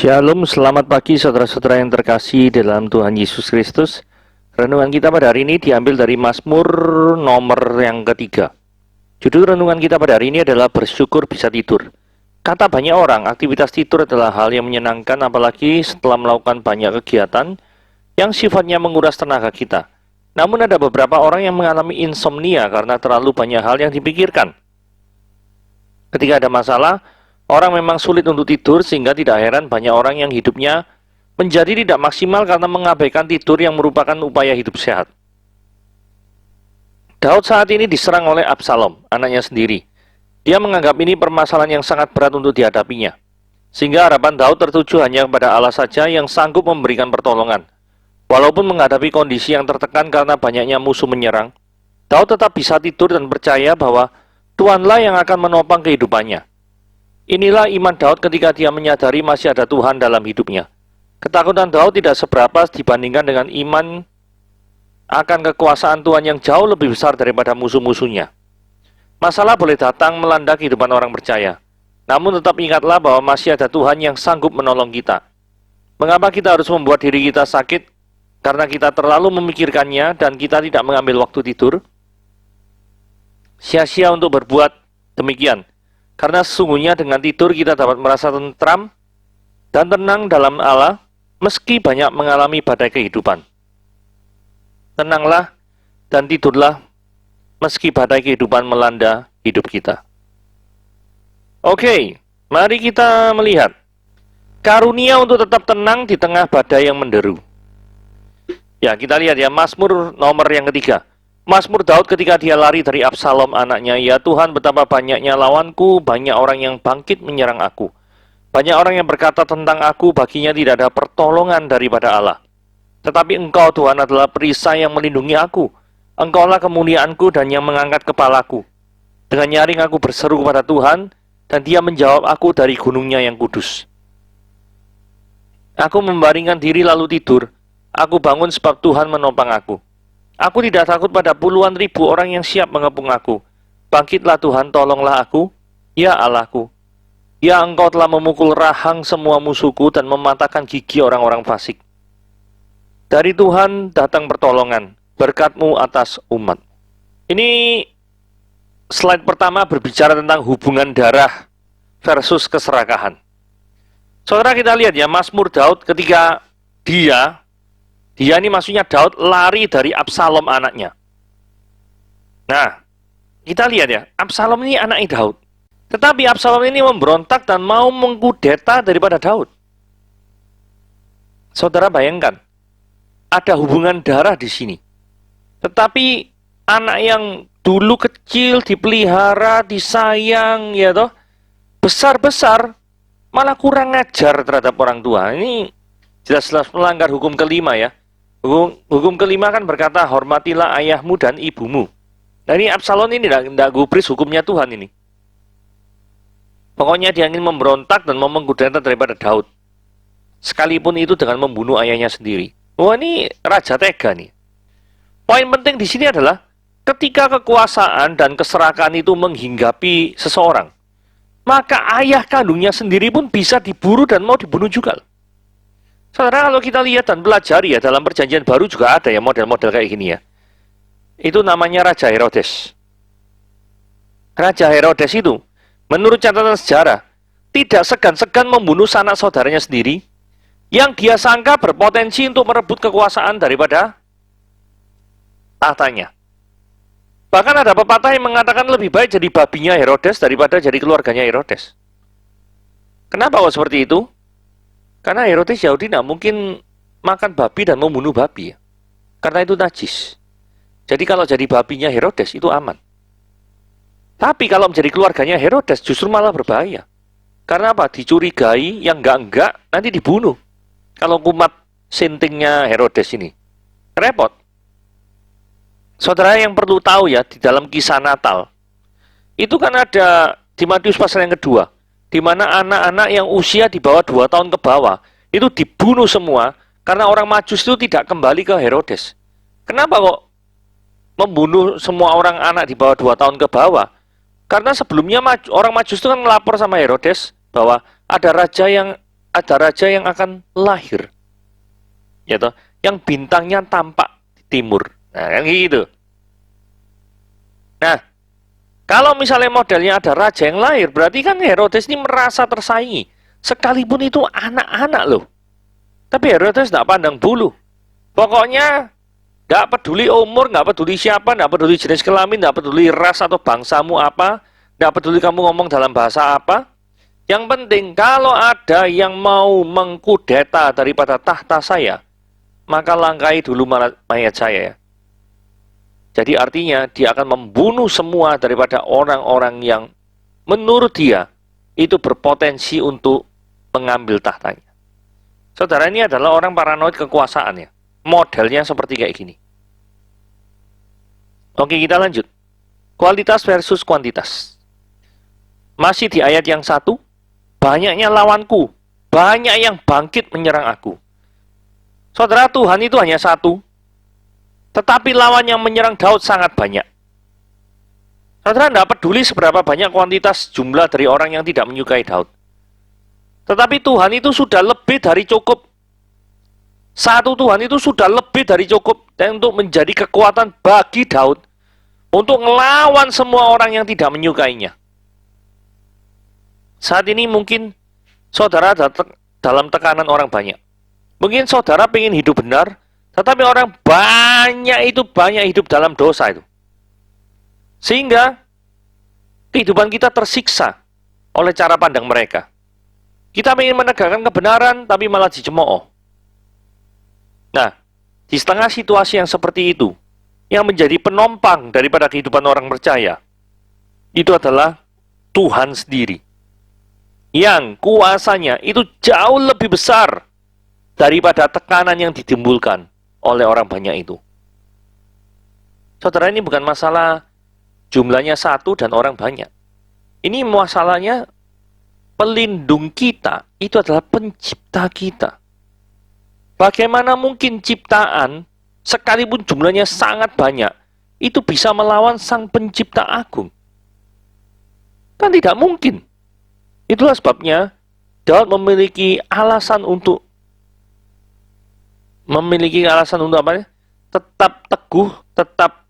Shalom, selamat pagi saudara-saudara yang terkasih dalam Tuhan Yesus Kristus. Renungan kita pada hari ini diambil dari Mazmur nomor yang ketiga. Judul renungan kita pada hari ini adalah bersyukur bisa tidur. Kata banyak orang, aktivitas tidur adalah hal yang menyenangkan apalagi setelah melakukan banyak kegiatan yang sifatnya menguras tenaga kita. Namun ada beberapa orang yang mengalami insomnia karena terlalu banyak hal yang dipikirkan. Ketika ada masalah, orang memang sulit untuk tidur sehingga tidak heran banyak orang yang hidupnya menjadi tidak maksimal karena mengabaikan tidur yang merupakan upaya hidup sehat. Daud saat ini diserang oleh Absalom, anaknya sendiri. Dia menganggap ini permasalahan yang sangat berat untuk dihadapinya. Sehingga harapan Daud tertuju hanya kepada Allah saja yang sanggup memberikan pertolongan. Walaupun menghadapi kondisi yang tertekan karena banyaknya musuh menyerang, Daud tetap bisa tidur dan percaya bahwa Tuhanlah yang akan menopang kehidupannya. Inilah iman Daud ketika dia menyadari masih ada Tuhan dalam hidupnya. Ketakutan Daud tidak seberapa dibandingkan dengan iman akan kekuasaan Tuhan yang jauh lebih besar daripada musuh-musuhnya. Masalah boleh datang melanda kehidupan orang percaya. Namun tetap ingatlah bahwa masih ada Tuhan yang sanggup menolong kita. Mengapa kita harus membuat diri kita sakit? Karena kita terlalu memikirkannya dan kita tidak mengambil waktu tidur. Sia-sia untuk berbuat demikian. Karena sesungguhnya dengan tidur kita dapat merasa tentram dan tenang dalam Allah meski banyak mengalami badai kehidupan. Tenanglah dan tidurlah meski badai kehidupan melanda hidup kita. Oke, mari kita melihat karunia untuk tetap tenang di tengah badai yang menderu. Ya, kita lihat ya, Mazmur nomor yang ketiga. Mazmur Daud ketika dia lari dari Absalom anaknya, ya Tuhan betapa banyaknya lawanku, banyak orang yang bangkit menyerang aku. Banyak orang yang berkata tentang aku, baginya tidak ada pertolongan daripada Allah. Tetapi Engkau Tuhan adalah perisai yang melindungi aku. Engkaulah kemuliaanku dan yang mengangkat kepalaku. Dengan nyaring aku berseru kepada Tuhan, dan Dia menjawab aku dari gunungnya yang kudus. Aku membaringkan diri lalu tidur. Aku bangun sebab Tuhan menopang aku. Aku tidak takut pada puluhan ribu orang yang siap mengepung aku. Bangkitlah Tuhan, tolonglah aku, ya Allahku. Ya Engkau telah memukul rahang semua musuhku dan mematahkan gigi orang-orang fasik. Dari Tuhan datang pertolongan, berkat-Mu atas umat. Ini slide pertama berbicara tentang hubungan darah versus keserakahan. Saudara, kita lihat ya, Mazmur Daud ketika dia ini maksudnya Daud lari dari Absalom anaknya. Nah, kita lihat ya, Absalom ini anaknya Daud. Tetapi Absalom ini memberontak dan mau mengkudeta daripada Daud. Saudara bayangkan, ada hubungan darah di sini. Tetapi anak yang dulu kecil, dipelihara, disayang, ya toh, besar-besar, malah kurang ajar terhadap orang tua. Ini jelas-jelas melanggar hukum kelima ya. Hukum kelima kan berkata, hormatilah ayahmu dan ibumu. Nah ini Absalom ini tidak gubris hukumnya Tuhan ini. Pokoknya dia ingin memberontak dan mau mengkudeta daripada Daud. Sekalipun itu dengan membunuh ayahnya sendiri. Wah, ini raja tega nih. Poin penting di sini adalah, ketika kekuasaan dan keserakahan itu menghinggapi seseorang, maka ayah kandungnya sendiri pun bisa diburu dan mau dibunuh juga. Saudara, kalau kita lihat dan pelajari ya, dalam perjanjian baru juga ada ya model-model kayak gini ya. Itu namanya Raja Herodes. Raja Herodes itu, menurut catatan sejarah, tidak segan-segan membunuh sanak saudaranya sendiri, yang dia sangka berpotensi untuk merebut kekuasaan daripada tahtanya. Bahkan ada pepatah yang mengatakan lebih baik jadi babinya Herodes daripada jadi keluarganya Herodes. Kenapa kok seperti itu? Karena Herodes Yahudi tidak mungkin makan babi dan membunuh babi. Karena itu najis. Jadi kalau jadi babinya Herodes itu aman. Tapi kalau menjadi keluarganya Herodes justru malah berbahaya. Karena apa? Dicurigai yang enggak nanti dibunuh. Kalau kumat sintingnya Herodes ini. Repot. Saudara yang perlu tahu ya, di dalam kisah Natal, itu kan ada di Matius pasal yang kedua, di mana anak-anak yang usia di bawah 2 tahun ke bawah, itu dibunuh semua, karena orang Majus itu tidak kembali ke Herodes. Kenapa kok membunuh semua orang anak di bawah 2 tahun ke bawah? Karena sebelumnya orang Majus itu kan melapor sama Herodes, bahwa ada raja yang ada raja yang akan lahir. Ya toh, yang bintangnya tampak di timur. Nah, kan gitu. Nah, kalau misalnya modelnya ada raja yang lahir, berarti kan Herodes ini merasa tersaingi. Sekalipun itu anak-anak loh. Tapi Herodes tidak pandang bulu. Pokoknya nggak peduli umur, nggak peduli siapa, nggak peduli jenis kelamin, nggak peduli ras atau bangsamu apa, nggak peduli kamu ngomong dalam bahasa apa. Yang penting kalau ada yang mau mengkudeta daripada tahta saya, maka langkai dulu mayat saya ya. Jadi artinya dia akan membunuh semua daripada orang-orang yang menurut dia itu berpotensi untuk mengambil tahtanya. Saudara, ini adalah orang paranoid kekuasaan ya. Modelnya seperti kayak gini. Oke, kita lanjut. Kualitas versus kuantitas. Masih di ayat yang 1, banyaknya lawanku, banyak yang bangkit menyerang aku. Saudara, Tuhan itu hanya satu, tetapi lawan yang menyerang Daud sangat banyak. Saudara, tidak peduli seberapa banyak kuantitas jumlah dari orang yang tidak menyukai Daud. Tetapi Tuhan itu sudah lebih dari cukup. Satu Tuhan itu sudah lebih dari cukup dan untuk menjadi kekuatan bagi Daud untuk melawan semua orang yang tidak menyukainya. Saat ini mungkin saudara dalam tekanan orang banyak. Mungkin saudara ingin hidup benar, tetapi orang banyak hidup dalam dosa itu. Sehingga kehidupan kita tersiksa oleh cara pandang mereka. Kita ingin menegakkan kebenaran, tapi malah dicemooh. Nah, di setengah situasi yang seperti itu, yang menjadi penopang daripada kehidupan orang percaya, itu adalah Tuhan sendiri. Yang kuasanya itu jauh lebih besar daripada tekanan yang ditimbulkan oleh orang banyak itu. Saudara, ini bukan masalah jumlahnya satu dan orang banyak. Ini masalahnya pelindung kita, itu adalah pencipta kita. Bagaimana mungkin ciptaan, sekalipun jumlahnya sangat banyak, itu bisa melawan sang pencipta agung? Kan tidak mungkin. Itulah sebabnya Daud memiliki alasan untuk apa? Tetap teguh, tetap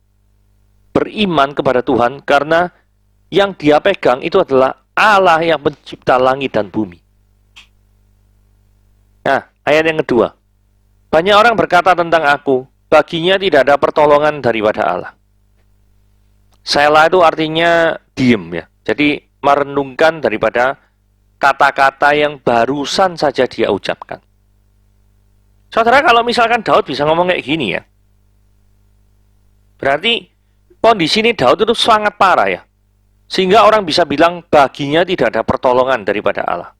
beriman kepada Tuhan, karena yang dia pegang itu adalah Allah yang mencipta langit dan bumi. Nah, ayat yang kedua. Banyak orang berkata tentang aku, baginya tidak ada pertolongan daripada Allah. Selah itu artinya diem ya. Jadi merenungkan daripada kata-kata yang barusan saja dia ucapkan. Saudara, kalau misalkan Daud bisa ngomong kayak gini ya, berarti kondisi ini Daud itu sangat parah ya. Sehingga orang bisa bilang baginya tidak ada pertolongan daripada Allah.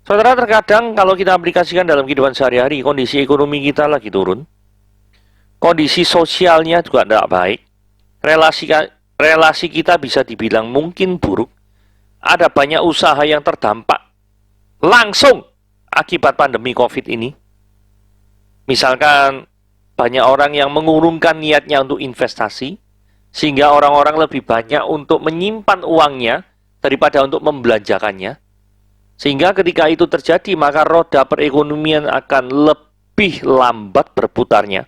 Saudara, terkadang kalau kita aplikasikan dalam kehidupan sehari-hari, kondisi ekonomi kita lagi turun, kondisi sosialnya juga tidak baik, relasi kita bisa dibilang mungkin buruk, ada banyak usaha yang terdampak langsung akibat pandemi COVID ini. Misalkan banyak orang yang mengurungkan niatnya untuk investasi, sehingga orang-orang lebih banyak untuk menyimpan uangnya daripada untuk membelanjakannya. Sehingga ketika itu terjadi, maka roda perekonomian akan lebih lambat berputarnya.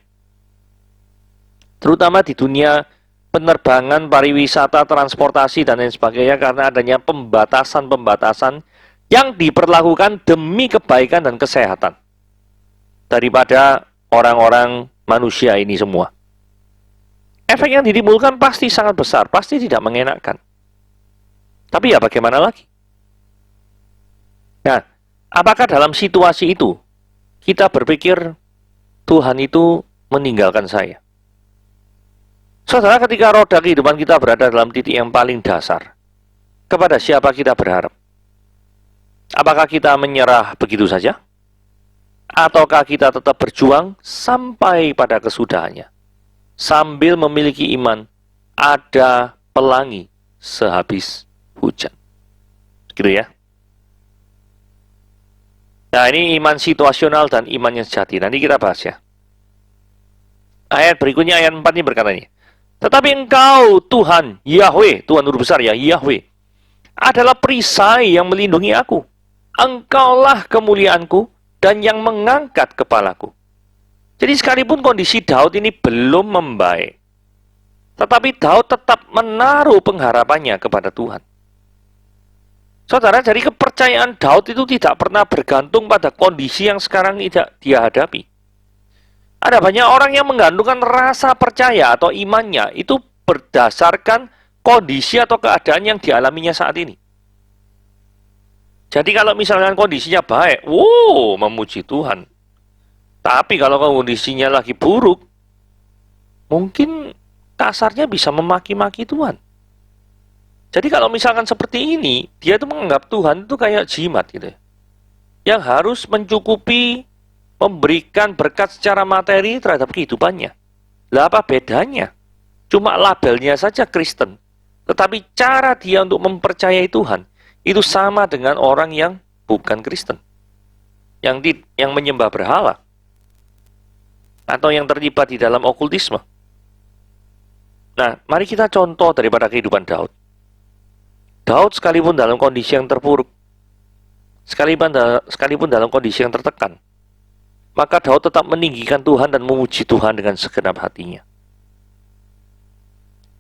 Terutama di dunia penerbangan, pariwisata, transportasi, dan lain sebagainya, karena adanya pembatasan-pembatasan yang diperlakukan demi kebaikan dan kesehatan daripada orang-orang manusia ini semua. Efek yang ditimbulkan pasti sangat besar, pasti tidak mengenakan. Tapi ya bagaimana lagi? Nah, apakah dalam situasi itu kita berpikir Tuhan itu meninggalkan saya? Saudara, ketika roda kehidupan kita berada dalam titik yang paling dasar, kepada siapa kita berharap? Apakah kita menyerah begitu saja? Ataukah kita tetap berjuang sampai pada kesudahannya? Sambil memiliki iman, ada pelangi sehabis hujan. Gitu ya. Nah, ini iman situasional dan iman yang sejati. Nanti kita bahas ya. Ayat berikutnya, ayat 4 ini berkata ini. Tetapi engkau Tuhan, Yahweh, Tuhan huruf besar ya, Yahweh, adalah perisai yang melindungi aku. Engkaulah kemuliaanku dan yang mengangkat kepalaku. Jadi sekalipun kondisi Daud ini belum membaik, tetapi Daud tetap menaruh pengharapannya kepada Tuhan. Saudara, jadi kepercayaan Daud itu tidak pernah bergantung pada kondisi yang sekarang tidak dia hadapi. Ada banyak orang yang menggantungkan rasa percaya atau imannya itu berdasarkan kondisi atau keadaan yang dialaminya saat ini. Jadi kalau misalnya kondisinya baik, memuji Tuhan. Tapi kalau kondisinya lagi buruk, mungkin kasarnya bisa memaki-maki Tuhan. Jadi kalau misalkan seperti ini, dia itu menganggap Tuhan itu kayak jimat gitu ya. Yang harus mencukupi, memberikan berkat secara materi terhadap kehidupannya. Lah apa bedanya? Cuma labelnya saja Kristen. Tetapi cara dia untuk mempercayai Tuhan, itu sama dengan orang yang bukan Kristen. Yang menyembah berhala. Atau yang terlibat di dalam okultisme. Nah, mari kita contoh daripada kehidupan Daud. Daud sekalipun dalam kondisi yang terpuruk, sekalipun dalam kondisi yang tertekan, maka Daud tetap meninggikan Tuhan dan memuji Tuhan dengan segenap hatinya.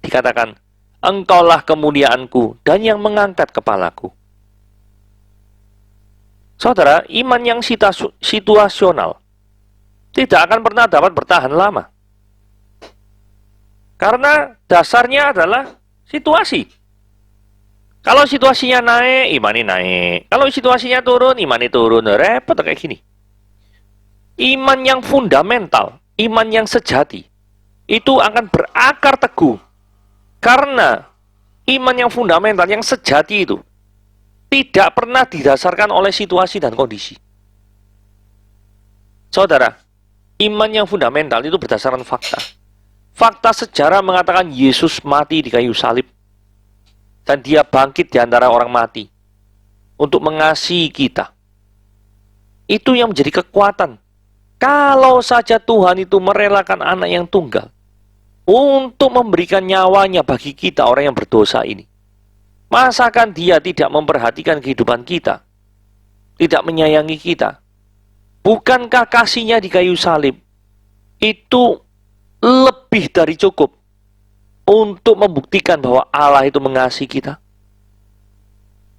Dikatakan, Engkaulah kemuliaanku dan yang mengangkat kepalaku. Saudara, iman yang situasional tidak akan pernah dapat bertahan lama. Karena dasarnya adalah situasi. Kalau situasinya naik, imani naik. Kalau situasinya turun, imani turun. Repot kayak gini. Iman yang fundamental, iman yang sejati, itu akan berakar teguh. Karena iman yang fundamental, yang sejati itu, tidak pernah didasarkan oleh situasi dan kondisi. Saudara, iman yang fundamental itu berdasarkan fakta. Fakta sejarah mengatakan Yesus mati di kayu salib. Dan dia bangkit di antara orang mati untuk mengasihi kita. Itu yang menjadi kekuatan. Kalau saja Tuhan itu merelakan anak yang tunggal untuk memberikan nyawanya bagi kita orang yang berdosa ini, masakan dia tidak memperhatikan kehidupan kita, tidak menyayangi kita? Bukankah kasihnya di kayu salib itu lebih dari cukup untuk membuktikan bahwa Allah itu mengasihi kita?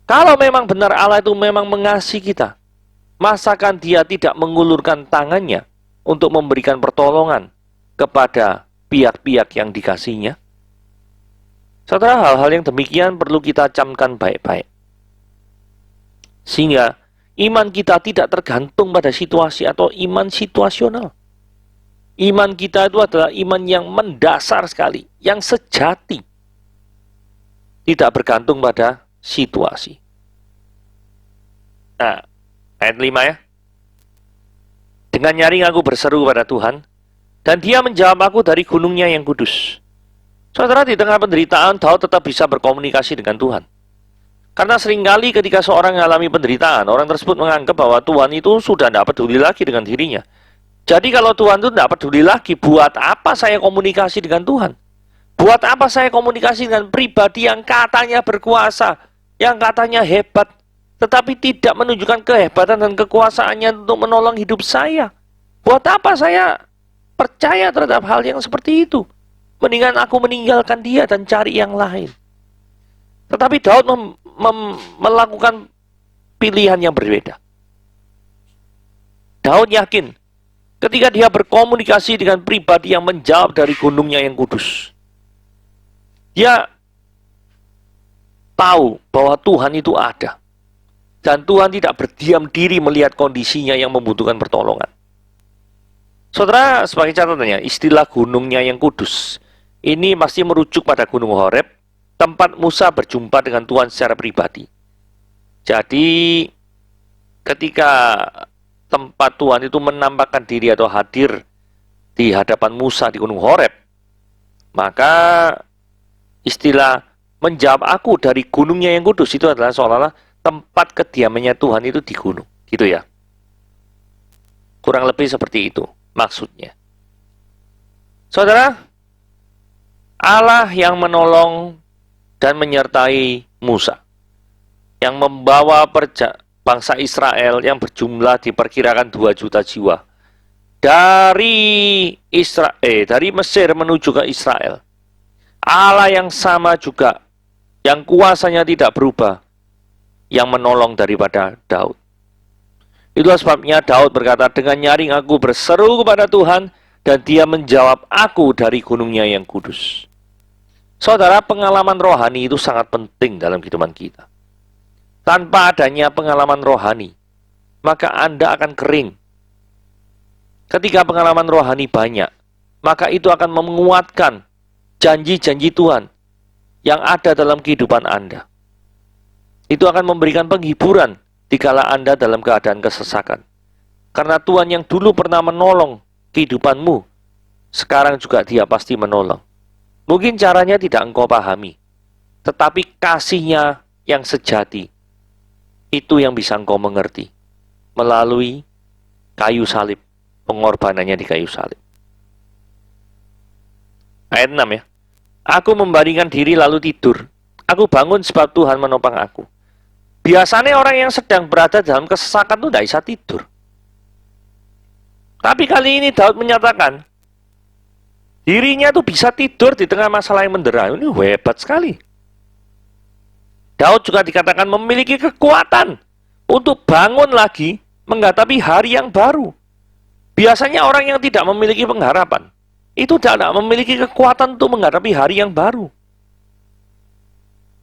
Kalau memang benar Allah itu memang mengasihi kita, masakan dia tidak mengulurkan tangannya untuk memberikan pertolongan kepada pihak-pihak yang dikasihinya? Saudara, hal-hal yang demikian perlu kita camkan baik-baik. Sehingga iman kita tidak tergantung pada situasi atau iman situasional. Iman kita itu adalah iman yang mendasar sekali, yang sejati. Tidak bergantung pada situasi. Nah, ayat 5 ya. Dengan nyaring aku berseru pada Tuhan, dan dia menjawab aku dari gunungnya yang kudus. Saudara, di tengah penderitaan, Daud tetap bisa berkomunikasi dengan Tuhan. Karena seringkali ketika seorang mengalami penderitaan, orang tersebut menganggap bahwa Tuhan itu sudah tidak peduli lagi dengan dirinya. Jadi kalau Tuhan itu tidak peduli lagi, buat apa saya komunikasi dengan Tuhan? Buat apa saya komunikasi dengan pribadi yang katanya berkuasa, yang katanya hebat, tetapi tidak menunjukkan kehebatan dan kekuasaannya untuk menolong hidup saya? Buat apa saya percaya terhadap hal yang seperti itu? Mendingan aku meninggalkan dia dan cari yang lain. Tetapi Daud melakukan pilihan yang berbeda. Daud yakin ketika dia berkomunikasi dengan pribadi yang menjawab dari gunungnya yang kudus. Dia tahu bahwa Tuhan itu ada. Dan Tuhan tidak berdiam diri melihat kondisinya yang membutuhkan pertolongan. Saudara, sebagai catatannya, istilah gunungnya yang kudus ini pasti merujuk pada Gunung Horeb, tempat Musa berjumpa dengan Tuhan secara pribadi. Jadi, ketika tempat Tuhan itu menampakkan diri atau hadir di hadapan Musa di Gunung Horeb, maka istilah menjawab aku dari gunungnya yang kudus itu adalah seolah-olah tempat kediamannya Tuhan itu di gunung, gitu ya. Kurang lebih seperti itu maksudnya. Saudara, Allah yang menolong dan menyertai Musa, yang membawa bangsa Israel yang berjumlah diperkirakan 2 juta jiwa. Dari Mesir menuju ke Israel. Allah yang sama juga, yang kuasanya tidak berubah, yang menolong daripada Daud. Itulah sebabnya Daud berkata, dengan nyaring aku berseru kepada Tuhan, dan dia menjawab aku dari gunungnya yang kudus. Saudara, pengalaman rohani itu sangat penting dalam kehidupan kita. Tanpa adanya pengalaman rohani, maka Anda akan kering. Ketika pengalaman rohani banyak, maka itu akan menguatkan janji-janji Tuhan yang ada dalam kehidupan Anda. Itu akan memberikan penghiburan dikala Anda dalam keadaan kesesakan. Karena Tuhan yang dulu pernah menolong kehidupanmu, sekarang juga Dia pasti menolong. Mungkin caranya tidak engkau pahami, tetapi kasih-Nya yang sejati, itu yang bisa engkau mengerti melalui kayu salib, pengorbanannya di kayu salib. Ayat 6 ya. Aku membaringkan diri lalu tidur. Aku bangun sebab Tuhan menopang aku. Biasanya orang yang sedang berada dalam kesesakan itu tidak bisa tidur. Tapi kali ini Daud menyatakan, dirinya tuh bisa tidur di tengah masalah yang mendera. Ini hebat sekali. Daud juga dikatakan memiliki kekuatan untuk bangun lagi menghadapi hari yang baru. Biasanya orang yang tidak memiliki pengharapan, itu tidak memiliki kekuatan untuk menghadapi hari yang baru.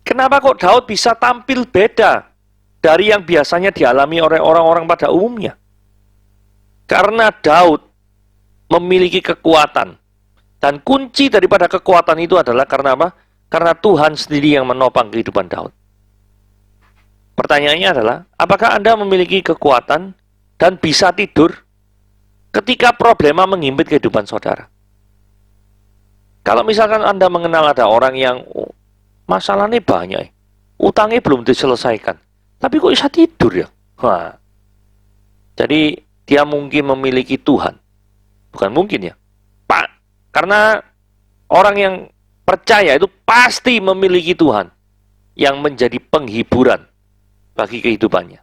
Kenapa kok Daud bisa tampil beda dari yang biasanya dialami oleh orang-orang pada umumnya? Karena Daud memiliki kekuatan. Dan kunci daripada kekuatan itu adalah karena apa? Karena Tuhan sendiri yang menopang kehidupan Daud. Pertanyaannya adalah, apakah Anda memiliki kekuatan dan bisa tidur ketika problema menghimpit kehidupan saudara? Kalau misalkan Anda mengenal ada orang yang masalahnya banyak, utangnya belum diselesaikan, tapi kok bisa tidur ya? Wah. Jadi dia mungkin memiliki Tuhan. Bukan mungkin ya, Pak. Karena orang yang percaya itu pasti memiliki Tuhan yang menjadi penghiburan bagi kehidupannya.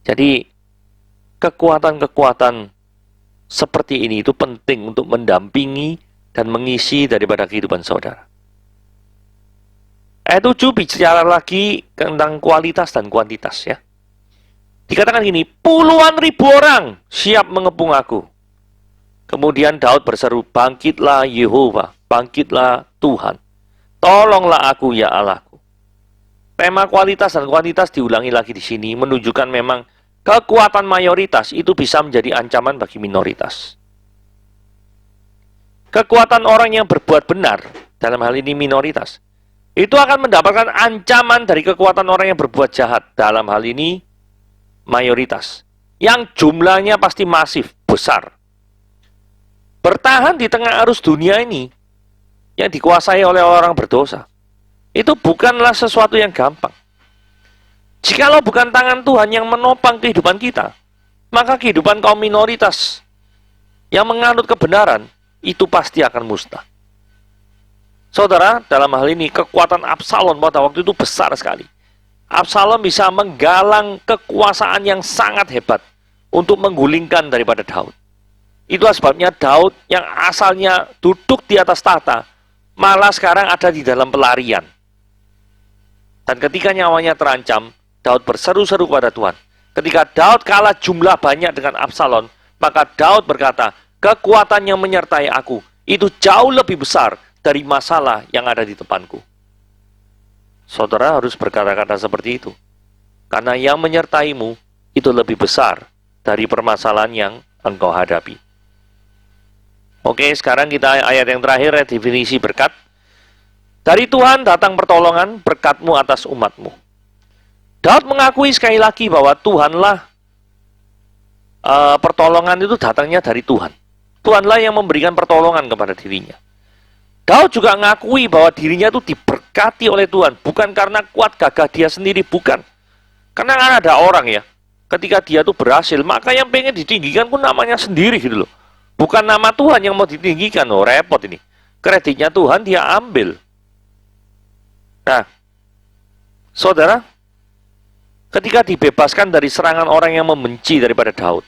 Jadi kekuatan-kekuatan seperti ini itu penting untuk mendampingi dan mengisi daripada kehidupan saudara. Ayat 7 bicara lagi tentang kualitas dan kuantitas ya. Dikatakan gini, puluhan ribu orang siap mengepung aku. Kemudian Daud berseru, bangkitlah Yehova, bangkitlah Tuhan. Tolonglah aku ya Allahku. Tema kualitas dan kuantitas diulangi lagi di sini, menunjukkan memang kekuatan mayoritas itu bisa menjadi ancaman bagi minoritas. Kekuatan orang yang berbuat benar, dalam hal ini minoritas, itu akan mendapatkan ancaman dari kekuatan orang yang berbuat jahat, dalam hal ini mayoritas, yang jumlahnya pasti masif, besar. Bertahan di tengah arus dunia ini, yang dikuasai oleh orang berdosa, itu bukanlah sesuatu yang gampang. Jikalau bukan tangan Tuhan yang menopang kehidupan kita, maka kehidupan kaum minoritas yang menganut kebenaran, itu pasti akan musnah. Saudara, dalam hal ini kekuatan Absalom pada waktu itu besar sekali. Absalom bisa menggalang kekuasaan yang sangat hebat untuk menggulingkan daripada Daud. Itulah sebabnya Daud yang asalnya duduk di atas tahta, malah sekarang ada di dalam pelarian. Dan ketika nyawanya terancam, Daud berseru-seru kepada Tuhan. Ketika Daud kalah jumlah banyak dengan Absalom, maka Daud berkata, kekuatan yang menyertai aku itu jauh lebih besar dari masalah yang ada di depanku. Saudara harus berkata-kata seperti itu. Karena yang menyertaimu itu lebih besar dari permasalahan yang engkau hadapi. Oke, sekarang kita ayat yang terakhir, definisi berkat. Dari Tuhan datang pertolongan, berkat-Mu atas umat-Mu. Daud mengakui sekali lagi bahwa Tuhanlah pertolongan itu datangnya dari Tuhan. Tuhanlah yang memberikan pertolongan kepada dirinya. Daud juga mengakui bahwa dirinya itu diberkati oleh Tuhan, bukan karena kuat gagah dia sendiri, bukan. Karena kan ada orang ya, ketika dia tuh berhasil, maka yang pengen ditinggikan pun namanya sendiri gitu loh. Bukan nama Tuhan yang mau ditinggikan, loh, repot ini. Kreditnya Tuhan dia ambil. Nah, saudara, ketika dibebaskan dari serangan orang yang membenci daripada Daud.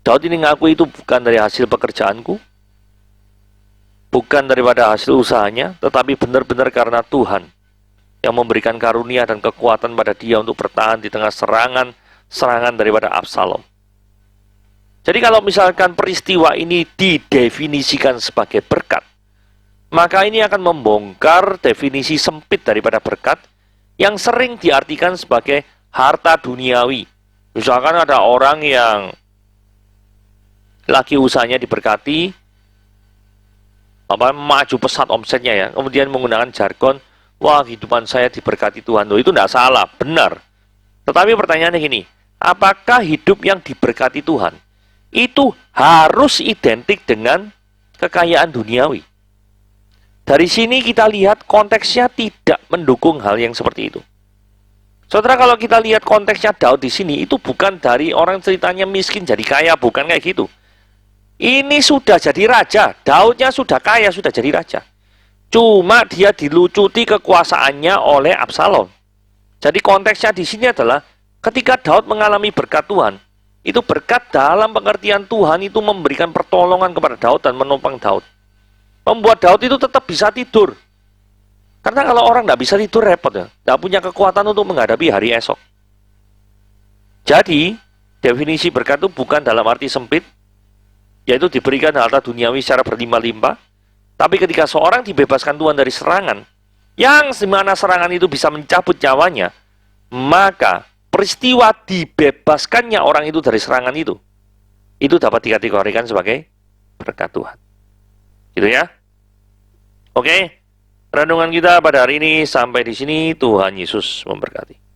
Daud ini ngaku itu bukan dari hasil pekerjaanku, bukan daripada hasil usahanya, tetapi benar-benar karena Tuhan yang memberikan karunia dan kekuatan pada dia untuk bertahan di tengah serangan daripada Absalom. Jadi kalau misalkan peristiwa ini didefinisikan sebagai berkat, maka ini akan membongkar definisi sempit daripada berkat yang sering diartikan sebagai harta duniawi. Misalkan ada orang yang lagi usahanya diberkati, maju pesat omsetnya ya, kemudian menggunakan jargon, wah kehidupan saya diberkati Tuhan. Loh, itu tidak salah, benar. Tetapi pertanyaannya gini, apakah hidup yang diberkati Tuhan itu harus identik dengan kekayaan duniawi? Dari sini kita lihat konteksnya tidak mendukung hal yang seperti itu. Saudara, kalau kita lihat konteksnya Daud di sini, itu bukan dari orang ceritanya miskin jadi kaya, bukan kayak gitu. Ini sudah jadi raja, Daudnya sudah kaya, sudah jadi raja. Cuma dia dilucuti kekuasaannya oleh Absalom. Jadi konteksnya di sini adalah ketika Daud mengalami berkat Tuhan, itu berkat dalam pengertian Tuhan itu memberikan pertolongan kepada Daud dan menopang Daud. Membuat Daud itu tetap bisa tidur. Karena kalau orang tidak bisa tidur repot ya, tidak punya kekuatan untuk menghadapi hari esok. Jadi, definisi berkat itu bukan dalam arti sempit, yaitu diberikan harta duniawi secara berlimpah-limpah, tapi ketika seorang dibebaskan Tuhan dari serangan, yang dimana serangan itu bisa mencabut nyawanya, maka peristiwa dibebaskannya orang itu dari serangan itu dapat dikategorikan sebagai berkat Tuhan. Gitu ya. Oke, renungan kita pada hari ini sampai di sini. Tuhan Yesus memberkati.